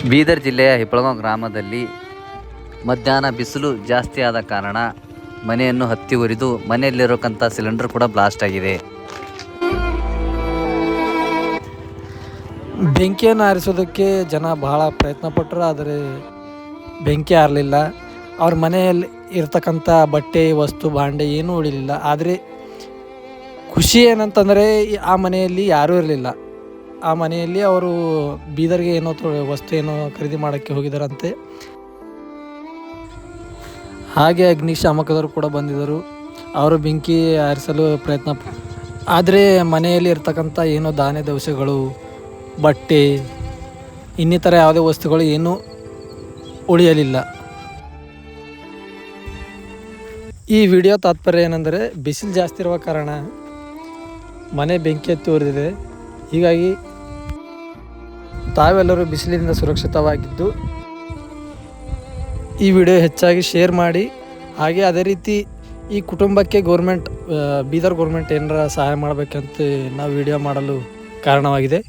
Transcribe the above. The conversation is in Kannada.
ಬೀದರ್ ಜಿಲ್ಲೆಯ ಹಿಪ್ಪಳಗಾಂವ್ ಗ್ರಾಮದಲ್ಲಿ ಮಧ್ಯಾಹ್ನ ಬಿಸಿಲು ಜಾಸ್ತಿ ಆದ ಕಾರಣ ಮನೆಯನ್ನು ಹತ್ತಿ ಉರಿದು ಮನೆಯಲ್ಲಿರೋಕ್ಕಂಥ ಸಿಲಿಂಡರ್ ಕೂಡ ಬ್ಲಾಸ್ಟ್ ಆಗಿದೆ. ಬೆಂಕಿಯನ್ನು ಆರಿಸೋದಕ್ಕೆ ಜನ ಬಹಳ ಪ್ರಯತ್ನ ಪಟ್ಟರು, ಆದರೆ ಬೆಂಕಿ ಆರಲಿಲ್ಲ. ಅವ್ರ ಮನೆಯಲ್ಲಿ ಇರ್ತಕ್ಕಂಥ ಬಟ್ಟೆ ವಸ್ತು ಭಾಂಡೆ ಏನೂ ಉಳಿಲಿಲ್ಲ. ಆದರೆ ಖುಷಿ ಏನಂತಂದರೆ ಆ ಮನೆಯಲ್ಲಿ ಯಾರೂ ಇರಲಿಲ್ಲ. ಆ ಮನೆಯಲ್ಲಿ ಅವರು ಬೀದರ್ಗೆ ಏನೋ ವಸ್ತು ಏನೋ ಖರೀದಿ ಮಾಡೋಕ್ಕೆ ಹೋಗಿದ್ದಾರಂತೆ. ಹಾಗೆ ಅಗ್ನಿಶಾಮಕದವರು ಕೂಡ ಬಂದಿದ್ದರು. ಅವರು ಬೆಂಕಿ ಆರಿಸಲು ಪ್ರಯತ್ನ, ಆದರೆ ಮನೆಯಲ್ಲಿ ಇರ್ತಕ್ಕಂಥ ಏನೋ ಧಾನ್ಯ ದವಸಗಳು, ಬಟ್ಟೆ, ಇನ್ನಿತರ ಯಾವುದೇ ವಸ್ತುಗಳು ಏನೂ ಉಳಿಯಲಿಲ್ಲ. ಈ ವಿಡಿಯೋ ತಾತ್ಪರ್ಯ ಏನೆಂದರೆ, ಬಿಸಿಲು ಜಾಸ್ತಿ ಇರುವ ಕಾರಣ ಮನೆ ಬೆಂಕಿ ಹತ್ತಿ ಉರಿದಿದೆ. ಹೀಗಾಗಿ ತಾವೆಲ್ಲರೂ ಬಿಸಿಲಿನಿಂದ ಸುರಕ್ಷಿತವಾಗಿದ್ದು ಈ ವಿಡಿಯೋ ಹೆಚ್ಚಾಗಿ ಶೇರ್ ಮಾಡಿ. ಹಾಗೆ ಅದೇ ರೀತಿ ಈ ಕುಟುಂಬಕ್ಕೆ ಬೀದರ್ ಗೌರ್ಮೆಂಟ್ ಏನಾರ ಸಹಾಯ ಮಾಡಬೇಕಂತ ನಾವು ವಿಡಿಯೋ ಮಾಡಲು ಕಾರಣವಾಗಿದೆ.